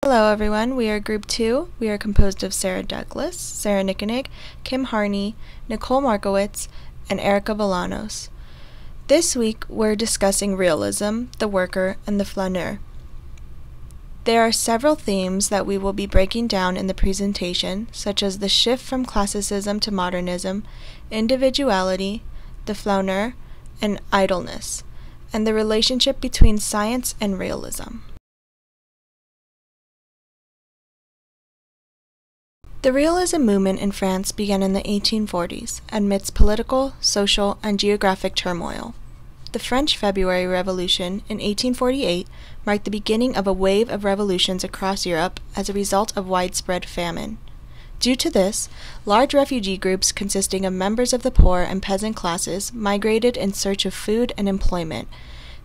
Hello everyone, we are Group 2. We are composed of Sarah Douglas, Sarah Nickenig, Kim Harney, Nicole Markowitz, and Erica Villanos. This week we're discussing realism, the worker, and the flaneur. There are several themes that we will be breaking down in the presentation, such as the shift from classicism to modernism, individuality, the flaneur, and idleness, and the relationship between science and realism. The realism movement in France began in the 1840s, amidst political, social, and geographic turmoil. The French February Revolution in 1848 marked the beginning of a wave of revolutions across Europe as a result of widespread famine. Due to this, large refugee groups consisting of members of the poor and peasant classes migrated in search of food and employment.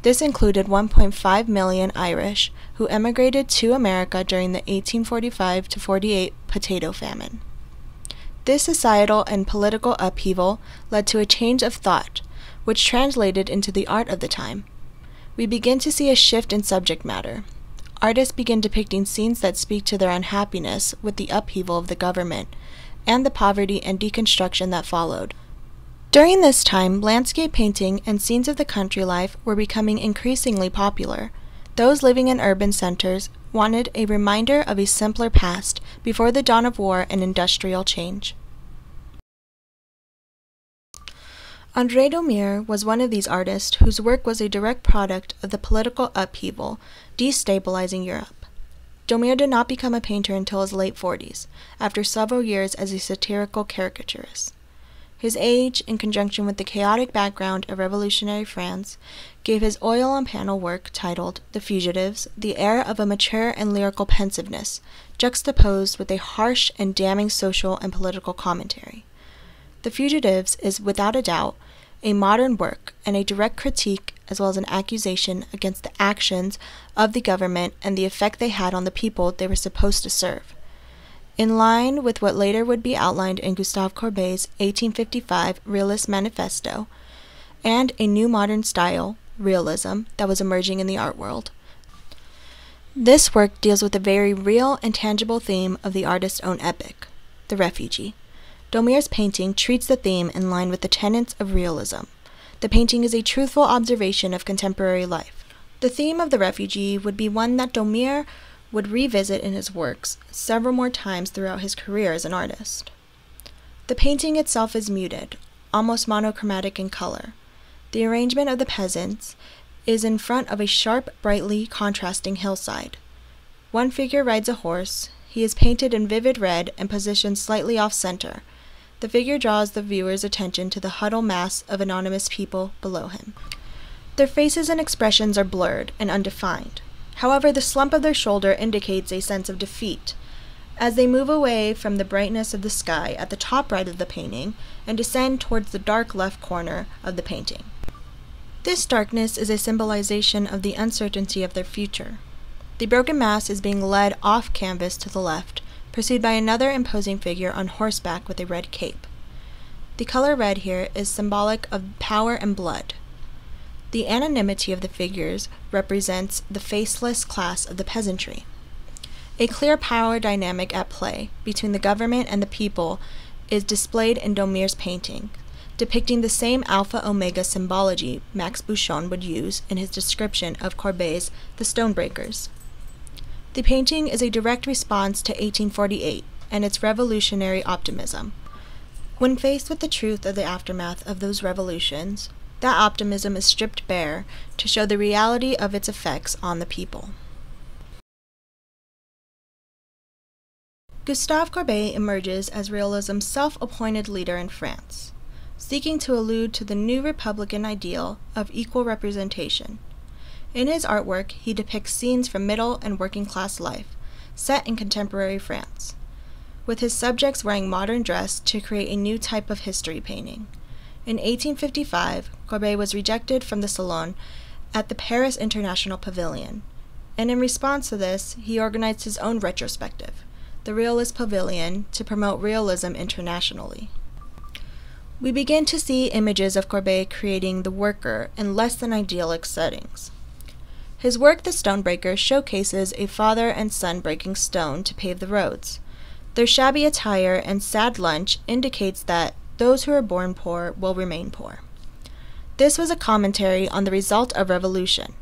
This included 1.5 million Irish, who emigrated to America during the 1845-48 potato famine. This societal and political upheaval led to a change of thought, which translated into the art of the time. We begin to see a shift in subject matter. Artists begin depicting scenes that speak to their unhappiness with the upheaval of the government, and the poverty and deconstruction that followed. During this time, landscape painting and scenes of the country life were becoming increasingly popular. Those living in urban centers wanted a reminder of a simpler past before the dawn of war and industrial change. André Daumier was one of these artists whose work was a direct product of the political upheaval, destabilizing Europe. Daumier did not become a painter until his late 40s, after several years as a satirical caricaturist. His age, in conjunction with the chaotic background of revolutionary France, gave his oil-on-panel work titled The Fugitives the air of a mature and lyrical pensiveness, juxtaposed with a harsh and damning social and political commentary. The Fugitives is, without a doubt, a modern work and a direct critique as well as an accusation against the actions of the government and the effect they had on the people they were supposed to serve. In line with what later would be outlined in Gustave Courbet's 1855 Realist Manifesto, and a new modern style, realism, that was emerging in the art world. This work deals with a very real and tangible theme of the artist's own epic, the refugee. Daumier's painting treats the theme in line with the tenets of realism. The painting is a truthful observation of contemporary life. The theme of the refugee would be one that Daumier would revisit in his works several more times throughout his career as an artist. The painting itself is muted, almost monochromatic in color. The arrangement of the peasants is in front of a sharp, brightly contrasting hillside. One figure rides a horse. He is painted in vivid red and positioned slightly off-center. The figure draws the viewer's attention to the huddled mass of anonymous people below him. Their faces and expressions are blurred and undefined. However, the slump of their shoulder indicates a sense of defeat, as they move away from the brightness of the sky at the top right of the painting and descend towards the dark left corner of the painting. This darkness is a symbolization of the uncertainty of their future. The broken mass is being led off canvas to the left, pursued by another imposing figure on horseback with a red cape. The color red here is symbolic of power and blood. The anonymity of the figures represents the faceless class of the peasantry. A clear power dynamic at play between the government and the people is displayed in Daumier's painting, depicting the same alpha-omega symbology Max Bouchon would use in his description of Courbet's The Stonebreakers. The painting is a direct response to 1848 and its revolutionary optimism. When faced with the truth of the aftermath of those revolutions, that optimism is stripped bare to show the reality of its effects on the people. Gustave Courbet emerges as realism's self-appointed leader in France, seeking to allude to the new Republican ideal of equal representation. In his artwork, he depicts scenes from middle and working-class life, set in contemporary France, with his subjects wearing modern dress to create a new type of history painting. In 1855, Courbet was rejected from the Salon at the Paris International Pavilion, and in response to this, he organized his own retrospective, the Realist Pavilion, to promote realism internationally. We begin to see images of Courbet creating the worker in less than idyllic settings. His work, The Stonebreaker, showcases a father and son breaking stone to pave the roads. Their shabby attire and sad lunch indicates that those who are born poor will remain poor. This was a commentary on the result of revolution,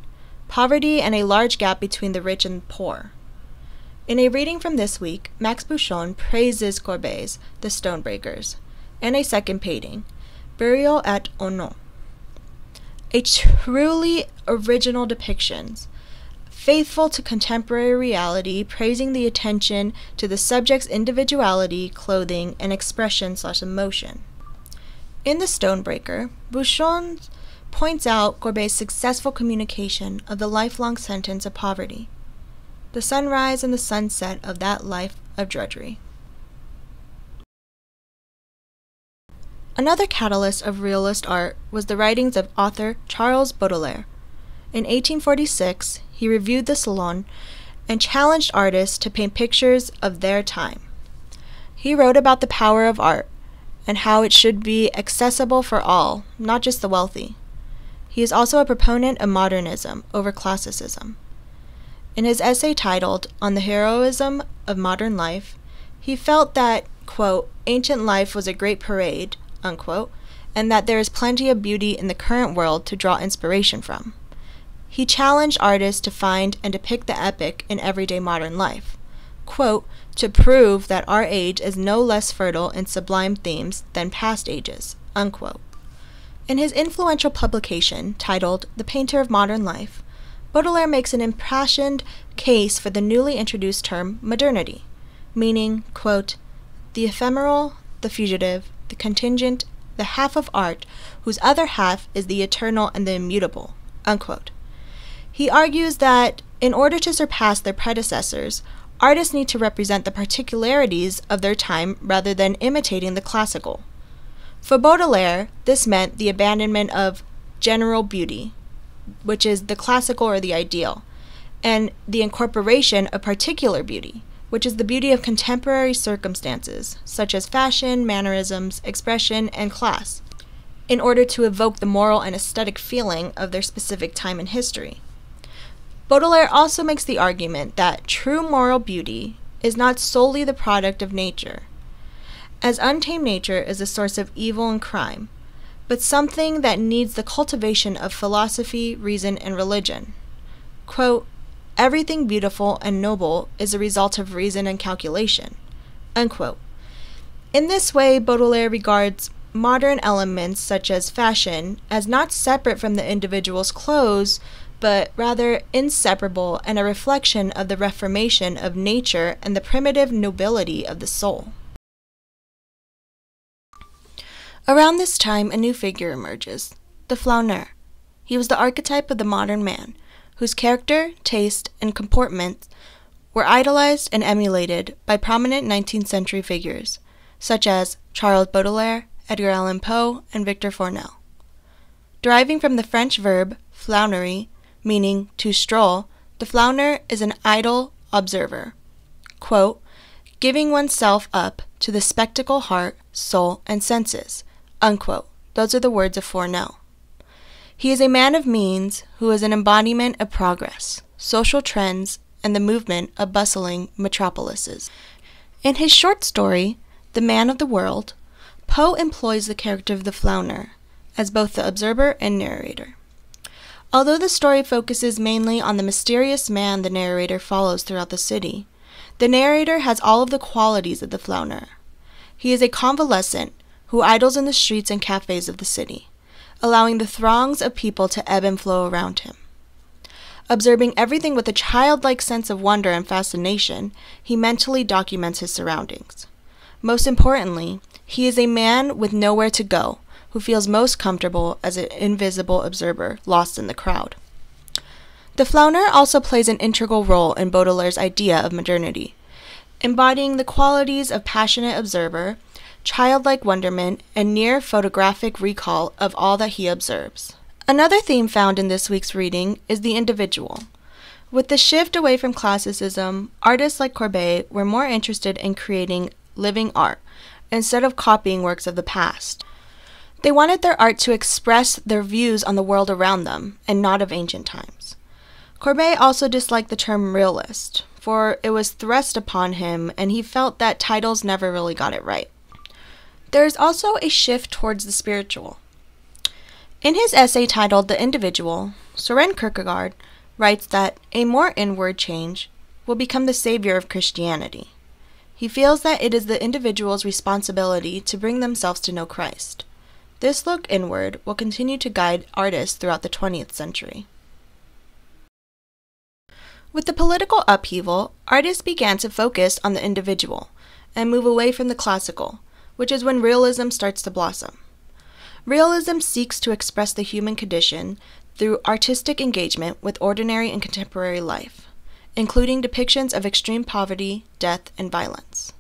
poverty and a large gap between the rich and poor. In a reading from this week, Max Bouchon praises Courbet's The Stonebreakers, and a second painting, Burial at Onon. A truly original depictions, faithful to contemporary reality, praising the attention to the subject's individuality, clothing, and expression/emotion. In The Stonebreaker, Bouchon points out Courbet's successful communication of the lifelong sentence of poverty, the sunrise and the sunset of that life of drudgery. Another catalyst of realist art was the writings of author Charles Baudelaire. In 1846, he reviewed the Salon and challenged artists to paint pictures of their time. He wrote about the power of art and how it should be accessible for all, not just the wealthy. He is also a proponent of modernism over classicism. In his essay titled On the Heroism of Modern Life, he felt that, quote, ancient life was a great parade, unquote, and that there is plenty of beauty in the current world to draw inspiration from. He challenged artists to find and depict the epic in everyday modern life, quote, to prove that our age is no less fertile in sublime themes than past ages, unquote. In his influential publication titled The Painter of Modern Life, Baudelaire makes an impassioned case for the newly introduced term modernity, meaning, quote, the ephemeral, the fugitive, the contingent, the half of art whose other half is the eternal and the immutable, unquote. He argues that, in order to surpass their predecessors, artists need to represent the particularities of their time rather than imitating the classical. For Baudelaire, this meant the abandonment of general beauty, which is the classical or the ideal, and the incorporation of particular beauty, which is the beauty of contemporary circumstances, such as fashion, mannerisms, expression, and class, in order to evoke the moral and aesthetic feeling of their specific time in history. Baudelaire also makes the argument that true moral beauty is not solely the product of nature, as untamed nature is a source of evil and crime, but something that needs the cultivation of philosophy, reason, and religion. Quote, everything beautiful and noble is a result of reason and calculation, unquote. In this way, Baudelaire regards modern elements such as fashion as not separate from the individual's clothes, but rather inseparable and a reflection of the reformation of nature and the primitive nobility of the soul. Around this time, a new figure emerges, the flaneur. He was the archetype of the modern man, whose character, taste, and comportment were idolized and emulated by prominent 19th century figures, such as Charles Baudelaire, Edgar Allan Poe, and Victor Fournel. Deriving from the French verb flânerie, meaning to stroll, the flaneur is an idle observer, quote, giving oneself up to the spectacle heart, soul, and senses, unquote. Those are the words of Fournel. He is a man of means who is an embodiment of progress, social trends, and the movement of bustling metropolises. In his short story, The Man of the World, Poe employs the character of the flaneur as both the observer and narrator. Although the story focuses mainly on the mysterious man the narrator follows throughout the city, the narrator has all of the qualities of the flaneur. He is a convalescent who idles in the streets and cafes of the city, allowing the throngs of people to ebb and flow around him. Observing everything with a childlike sense of wonder and fascination, he mentally documents his surroundings. Most importantly, he is a man with nowhere to go, who feels most comfortable as an invisible observer lost in the crowd. The flaneur also plays an integral role in Baudelaire's idea of modernity, embodying the qualities of passionate observer, childlike wonderment, and near photographic recall of all that he observes. Another theme found in this week's reading is the individual. With the shift away from classicism, artists like Courbet were more interested in creating living art instead of copying works of the past. They wanted their art to express their views on the world around them, and not of ancient times. Courbet also disliked the term realist, for it was thrust upon him and he felt that titles never really got it right. There is also a shift towards the spiritual. In his essay titled The Individual, Søren Kierkegaard writes that a more inward change will become the savior of Christianity. He feels that it is the individual's responsibility to bring themselves to know Christ. This look inward will continue to guide artists throughout the 20th century. With the political upheaval, artists began to focus on the individual and move away from the classical, which is when realism starts to blossom. Realism seeks to express the human condition through artistic engagement with ordinary and contemporary life, including depictions of extreme poverty, death, and violence.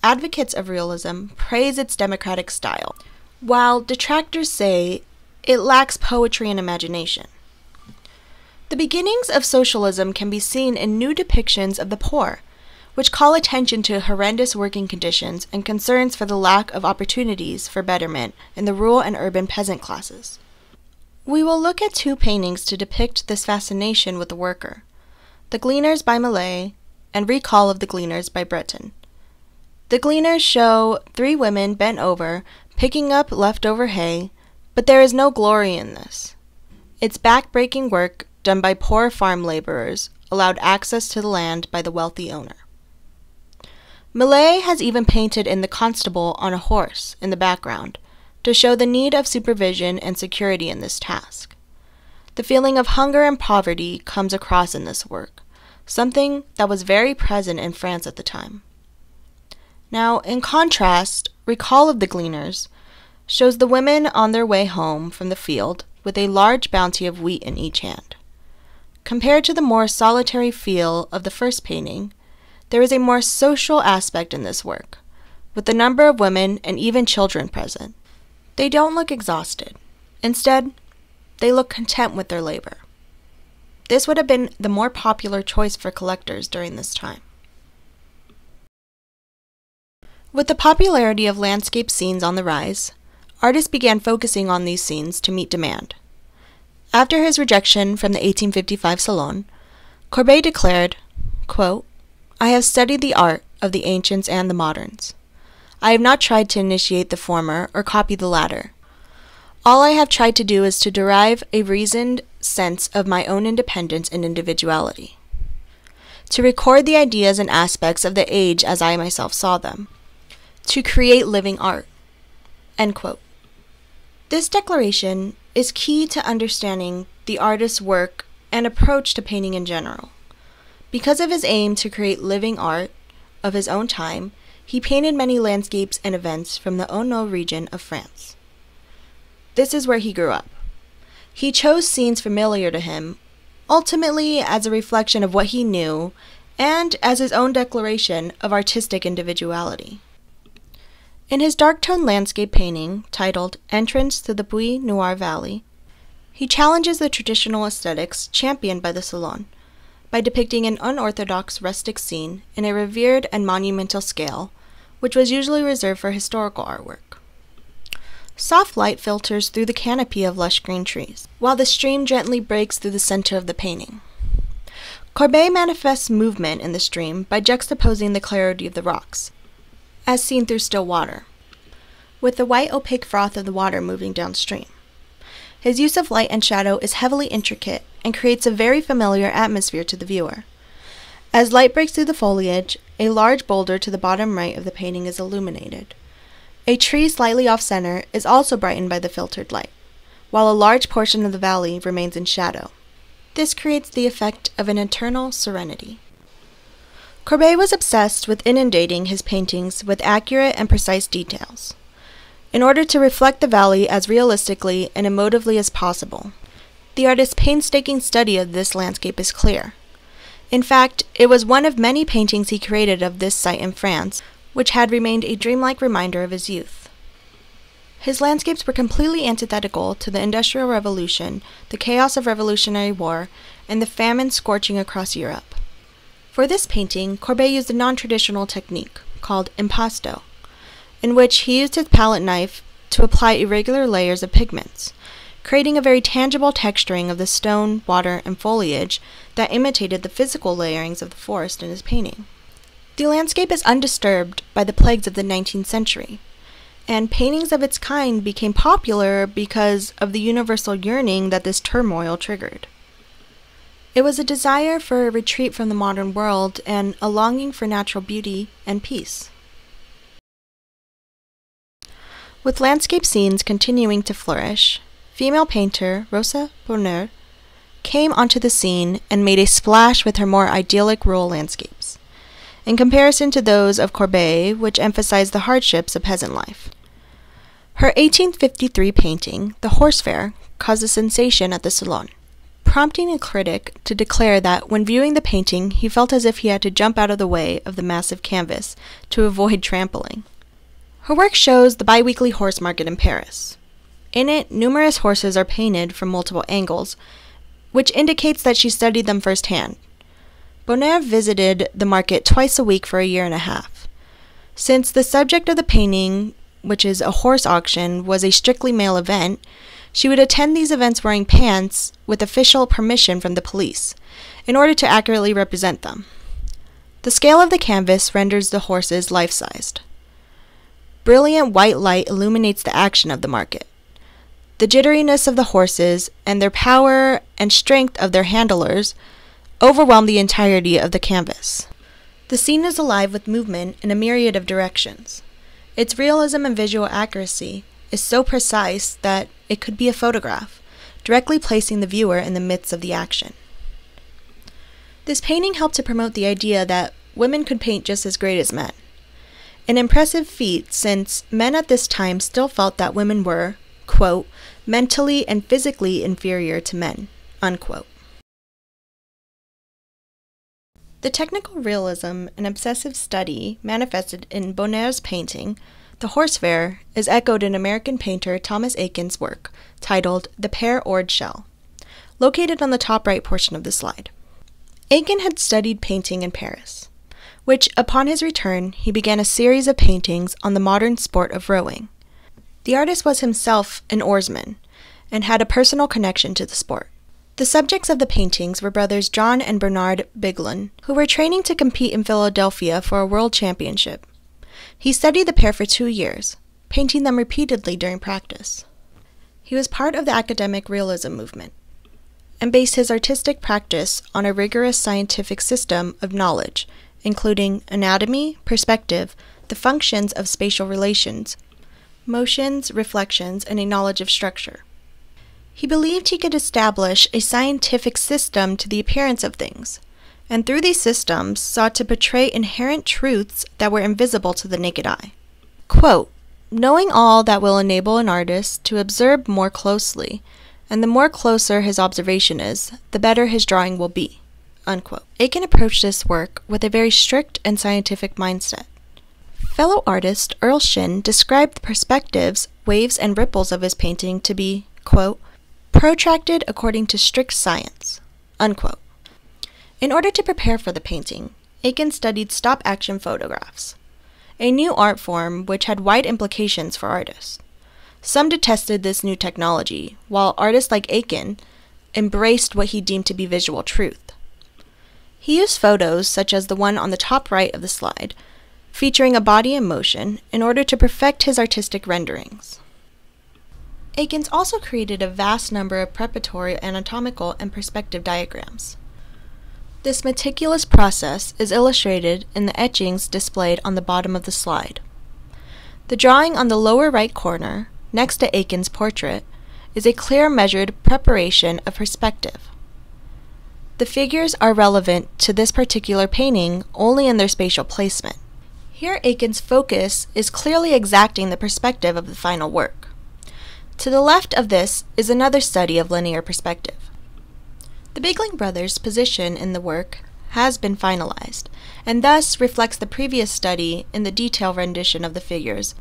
Advocates of realism praise its democratic style, while detractors say it lacks poetry and imagination. The beginnings of socialism can be seen in new depictions of the poor, which call attention to horrendous working conditions and concerns for the lack of opportunities for betterment in the rural and urban peasant classes. We will look at two paintings to depict this fascination with the worker: The Gleaners by Millet and Recall of the Gleaners by Breton. The Gleaners show three women bent over, picking up leftover hay, but there is no glory in this. It's back-breaking work done by poor farm laborers, allowed access to the land by the wealthy owner. Millet has even painted in the constable on a horse in the background to show the need of supervision and security in this task. The feeling of hunger and poverty comes across in this work, something that was very present in France at the time. Now, in contrast, Recall of the Gleaners shows the women on their way home from the field with a large bounty of wheat in each hand. Compared to the more solitary feel of the first painting, there is a more social aspect in this work, with the number of women and even children present. They don't look exhausted. Instead, they look content with their labor. This would have been the more popular choice for collectors during this time. With the popularity of landscape scenes on the rise, artists began focusing on these scenes to meet demand. After his rejection from the 1855 Salon, Courbet declared, quote, "I have studied the art of the ancients and the moderns. I have not tried to initiate the former or copy the latter. All I have tried to do is to derive a reasoned sense of my own independence and individuality, to record the ideas and aspects of the age as I myself saw them, to create living art." End quote. This declaration is key to understanding the artist's work and approach to painting in general. Because of his aim to create living art of his own time, he painted many landscapes and events from the Hainaut region of France. This is where he grew up. He chose scenes familiar to him, ultimately as a reflection of what he knew and as his own declaration of artistic individuality. In his dark-toned landscape painting, titled Entrance to the Puy Noir Valley, he challenges the traditional aesthetics championed by the Salon by depicting an unorthodox rustic scene in a revered and monumental scale, which was usually reserved for historical artwork. Soft light filters through the canopy of lush green trees, while the stream gently breaks through the center of the painting. Courbet manifests movement in the stream by juxtaposing the clarity of the rocks, as seen through still water, with the white opaque froth of the water moving downstream. His use of light and shadow is heavily intricate and creates a very familiar atmosphere to the viewer. As light breaks through the foliage, a large boulder to the bottom right of the painting is illuminated. A tree slightly off-center is also brightened by the filtered light, while a large portion of the valley remains in shadow. This creates the effect of an eternal serenity. Courbet was obsessed with inundating his paintings with accurate and precise details, in order to reflect the valley as realistically and emotively as possible. The artist's painstaking study of this landscape is clear. In fact, it was one of many paintings he created of this site in France, which had remained a dreamlike reminder of his youth. His landscapes were completely antithetical to the Industrial Revolution, the chaos of Revolutionary War, and the famine scorching across Europe. For this painting, Courbet used a non-traditional technique called impasto, in which he used his palette knife to apply irregular layers of pigments, creating a very tangible texturing of the stone, water, and foliage that imitated the physical layerings of the forest in his painting. The landscape is undisturbed by the plagues of the 19th century, and paintings of its kind became popular because of the universal yearning that this turmoil triggered. It was a desire for a retreat from the modern world and a longing for natural beauty and peace. With landscape scenes continuing to flourish, female painter Rosa Bonheur came onto the scene and made a splash with her more idyllic rural landscapes, in comparison to those of Courbet, which emphasized the hardships of peasant life. Her 1853 painting, The Horse Fair, caused a sensation at the Salon, prompting a critic to declare that when viewing the painting, he felt as if he had to jump out of the way of the massive canvas to avoid trampling. Her work shows the bi-weekly horse market in Paris. In it, numerous horses are painted from multiple angles, which indicates that she studied them firsthand. Bonheur visited the market twice a week for a year and a half. Since the subject of the painting, which is a horse auction, was a strictly male event, she would attend these events wearing pants with official permission from the police, in order to accurately represent them. The scale of the canvas renders the horses life-sized. Brilliant white light illuminates the action of the market. The jitteriness of the horses and their power and strength of their handlers overwhelm the entirety of the canvas. The scene is alive with movement in a myriad of directions. Its realism and visual accuracy is so precise that it could be a photograph, directly placing the viewer in the midst of the action. This painting helped to promote the idea that women could paint just as great as men. An impressive feat, since men at this time still felt that women were, quote, mentally and physically inferior to men, unquote. The technical realism and obsessive study manifested in Bonheur's painting, The Horse Fair, is echoed in American painter Thomas Eakins' work, titled The Pear-Ored Shell, located on the top right portion of the slide. Aiken had studied painting in Paris, which, upon his return, he began a series of paintings on the modern sport of rowing. The artist was himself an oarsman, and had a personal connection to the sport. The subjects of the paintings were brothers John and Bernard Biglan, who were training to compete in Philadelphia for a world championship. He studied the pair for 2 years, painting them repeatedly during practice. He was part of the academic realism movement, and based his artistic practice on a rigorous scientific system of knowledge, including anatomy, perspective, the functions of spatial relations, motions, reflections, and a knowledge of structure. He believed he could establish a scientific system to the appearance of things, and through these systems sought to portray inherent truths that were invisible to the naked eye. Quote, knowing all that will enable an artist to observe more closely, and the more closer his observation is, the better his drawing will be, unquote. Aiken approached this work with a very strict and scientific mindset. Fellow artist Earl Shinn described the perspectives, waves, and ripples of his painting to be, quote, protracted according to strict science, unquote. In order to prepare for the painting, Aiken studied stop-action photographs, a new art form which had wide implications for artists. Some detested this new technology, while artists like Aiken embraced what he deemed to be visual truth. He used photos, such as the one on the top right of the slide, featuring a body in motion, in order to perfect his artistic renderings. Aikens also created a vast number of preparatory anatomical and perspective diagrams. This meticulous process is illustrated in the etchings displayed on the bottom of the slide. The drawing on the lower right corner, next to Aikens' portrait, is a clear measured preparation of perspective. The figures are relevant to this particular painting only in their spatial placement. Here Aikens' focus is clearly exacting the perspective of the final work. To the left of this is another study of linear perspective. The Biglan brothers' position in the work has been finalized, and thus reflects the previous study in the detail rendition of the figures,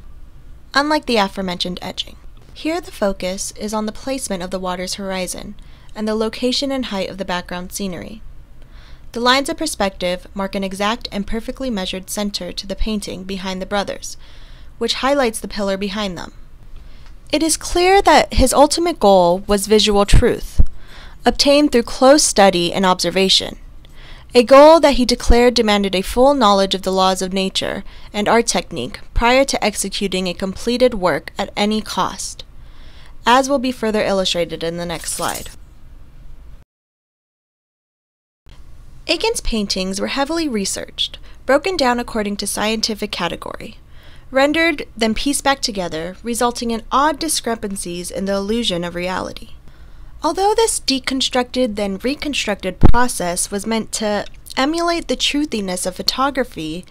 unlike the aforementioned etching. Here the focus is on the placement of the water's horizon, and the location and height of the background scenery. The lines of perspective mark an exact and perfectly measured center to the painting behind the brothers, which highlights the pillar behind them. It is clear that his ultimate goal was visual truth, obtained through close study and observation, a goal that he declared demanded a full knowledge of the laws of nature and art technique prior to executing a completed work at any cost, as will be further illustrated in the next slide. Eakins' paintings were heavily researched, broken down according to scientific category, rendered, then pieced back together, resulting in odd discrepancies in the illusion of reality. Although this deconstructed then reconstructed process was meant to emulate the truthiness of photography,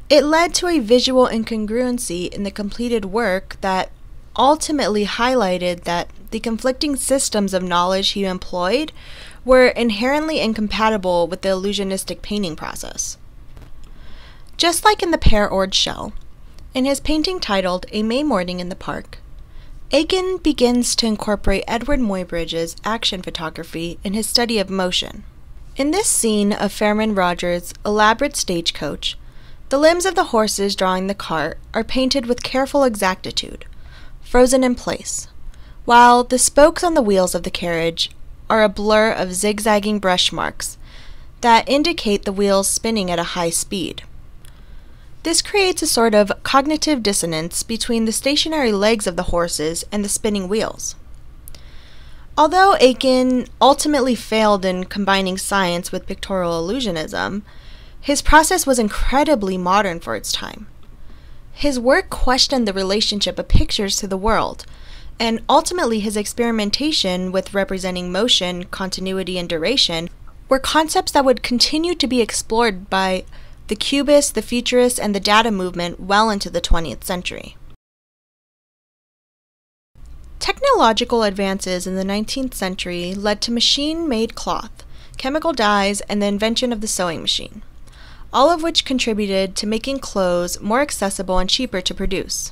it led to a visual incongruency in the completed work that ultimately highlighted that the conflicting systems of knowledge he employed were inherently incompatible with the illusionistic painting process. Just like in The Pear-Ored Shell, in his painting titled A May Morning in the Park, Eakins begins to incorporate Edward Muybridge's action photography in his study of motion. In this scene of Fairman Rogers' elaborate stagecoach, the limbs of the horses drawing the cart are painted with careful exactitude, frozen in place, while the spokes on the wheels of the carriage are a blur of zigzagging brush marks that indicate the wheels spinning at a high speed. This creates a sort of cognitive dissonance between the stationary legs of the horses and the spinning wheels. Although Eakins ultimately failed in combining science with pictorial illusionism, his process was incredibly modern for its time. His work questioned the relationship of pictures to the world, and ultimately his experimentation with representing motion, continuity, and duration were concepts that would continue to be explored by the Cubists, the Futurists, and the Dada movement well into the 20th century. Technological advances in the 19th century led to machine-made cloth, chemical dyes, and the invention of the sewing machine, all of which contributed to making clothes more accessible and cheaper to produce.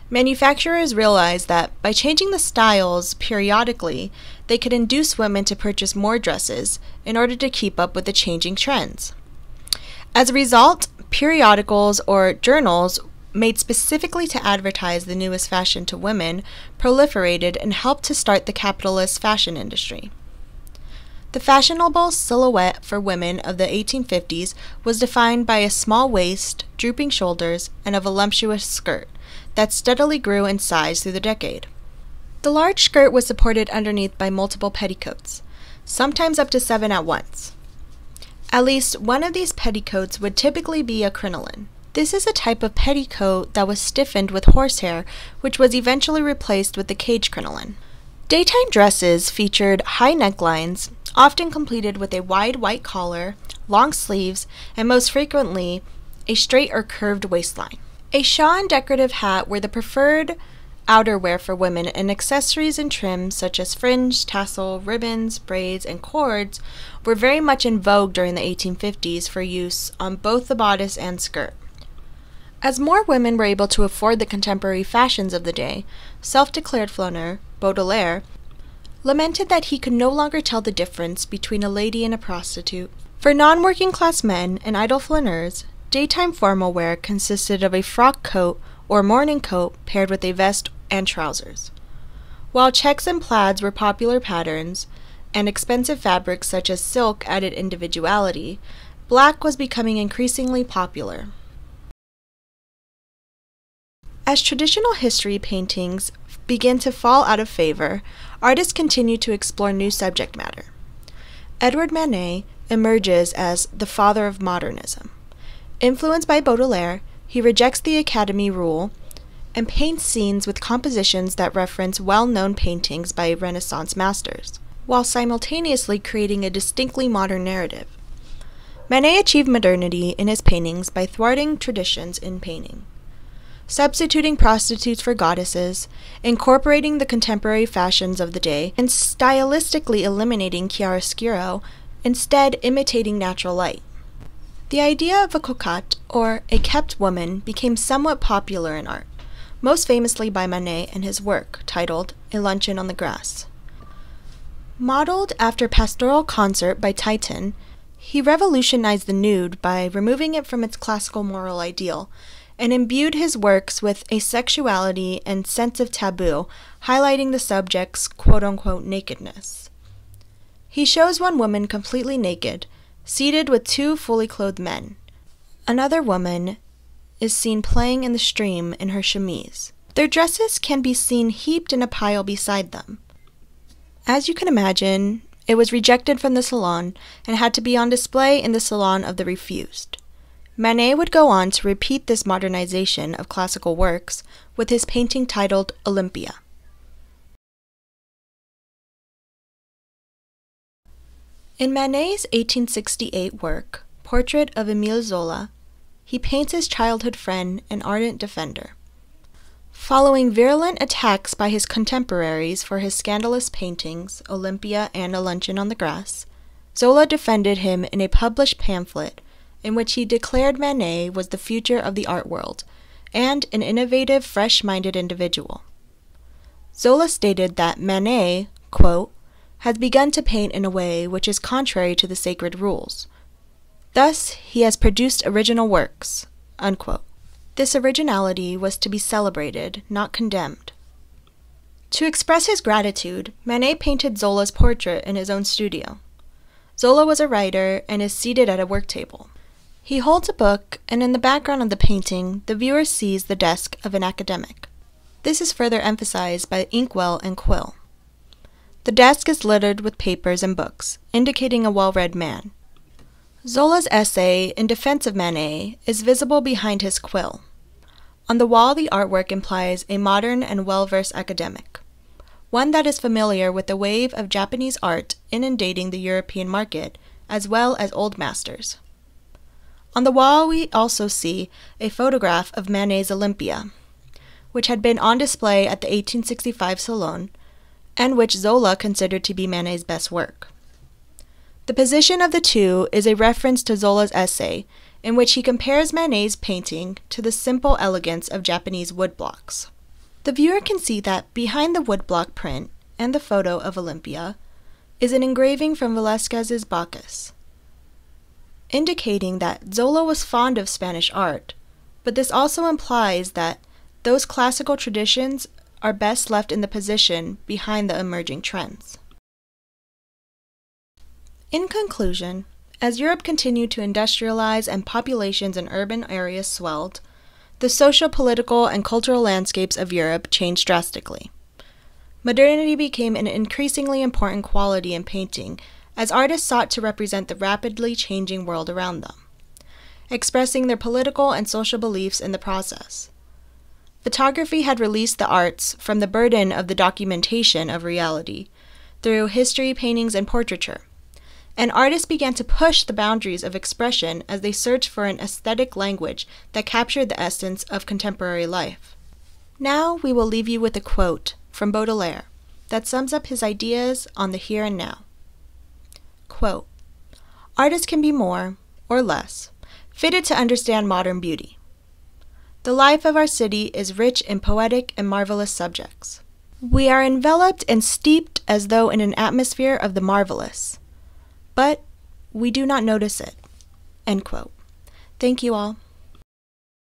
Manufacturers realized that by changing the styles periodically, they could induce women to purchase more dresses in order to keep up with the changing trends. As a result, periodicals or journals made specifically to advertise the newest fashion to women proliferated and helped to start the capitalist fashion industry. The fashionable silhouette for women of the 1850s was defined by a small waist, drooping shoulders, and a voluptuous skirt that steadily grew in size through the decade. The large skirt was supported underneath by multiple petticoats, sometimes up to 7 at once. At least one of these petticoats would typically be a crinoline. This is a type of petticoat that was stiffened with horsehair, which was eventually replaced with the cage crinoline. Daytime dresses featured high necklines, often completed with a wide white collar, long sleeves, and most frequently, a straight or curved waistline. A shawl and decorative hat were the preferred outerwear for women, and accessories and trims such as fringe, tassel, ribbons, braids, and cords were very much in vogue during the 1850s for use on both the bodice and skirt. As more women were able to afford the contemporary fashions of the day, self-declared flaneur, Baudelaire, lamented that he could no longer tell the difference between a lady and a prostitute. For non-working class men and idle flaneurs, daytime formal wear consisted of a frock coat or morning coat paired with a vest and trousers. While checks and plaids were popular patterns, and expensive fabrics such as silk added individuality, black was becoming increasingly popular. As traditional history paintings began to fall out of favor, artists continued to explore new subject matter. Edward Manet emerges as the father of modernism. Influenced by Baudelaire, he rejects the Academy rule and paints scenes with compositions that reference well-known paintings by Renaissance masters, while simultaneously creating a distinctly modern narrative. Manet achieved modernity in his paintings by thwarting traditions in painting, substituting prostitutes for goddesses, incorporating the contemporary fashions of the day, and stylistically eliminating chiaroscuro, instead imitating natural light. The idea of a cocotte, or a kept woman, became somewhat popular in art, most famously by Manet and his work, titled A Luncheon on the Grass. Modeled after Pastoral Concert by Titian, he revolutionized the nude by removing it from its classical moral ideal and imbued his works with a sexuality and sense of taboo, highlighting the subject's quote-unquote nakedness. He shows one woman completely naked, seated with two fully clothed men. Another woman is seen playing in the stream in her chemise. Their dresses can be seen heaped in a pile beside them. As you can imagine, it was rejected from the salon and had to be on display in the salon of the refused. Manet would go on to repeat this modernization of classical works with his painting titled Olympia. In Manet's 1868 work, Portrait of Émile Zola, he paints his childhood friend and ardent defender. Following virulent attacks by his contemporaries for his scandalous paintings, Olympia and A Luncheon on the Grass, Zola defended him in a published pamphlet in which he declared Manet was the future of the art world and an innovative, fresh-minded individual. Zola stated that Manet, quote, has begun to paint in a way which is contrary to the sacred rules. Thus, he has produced original works, unquote. This originality was to be celebrated, not condemned. To express his gratitude, Manet painted Zola's portrait in his own studio. Zola was a writer and is seated at a work table. He holds a book, and in the background of the painting, the viewer sees the desk of an academic. This is further emphasized by inkwell and quill. The desk is littered with papers and books, indicating a well-read man. Zola's essay in defense of Manet is visible behind his quill. On the wall, the artwork implies a modern and well-versed academic, one that is familiar with the wave of Japanese art inundating the European market, as well as old masters. On the wall, we also see a photograph of Manet's Olympia, which had been on display at the 1865 Salon, and which Zola considered to be Manet's best work. The position of the two is a reference to Zola's essay, in which he compares Manet's painting to the simple elegance of Japanese woodblocks. The viewer can see that behind the woodblock print and the photo of Olympia is an engraving from Velázquez's Bacchus, indicating that Zola was fond of Spanish art, but this also implies that those classical traditions are best left in the position behind the emerging trends. In conclusion, as Europe continued to industrialize and populations in urban areas swelled, the social, political, and cultural landscapes of Europe changed drastically. Modernity became an increasingly important quality in painting as artists sought to represent the rapidly changing world around them, expressing their political and social beliefs in the process. Photography had released the arts from the burden of the documentation of reality through history, paintings, and portraiture, and artists began to push the boundaries of expression as they searched for an aesthetic language that captured the essence of contemporary life. Now we will leave you with a quote from Baudelaire that sums up his ideas on the here and now. Quote, "Artists can be more, or less, fitted to understand modern beauty. The life of our city is rich in poetic and marvelous subjects. We are enveloped and steeped as though in an atmosphere of the marvelous, but we do not notice it." End quote. Thank you all.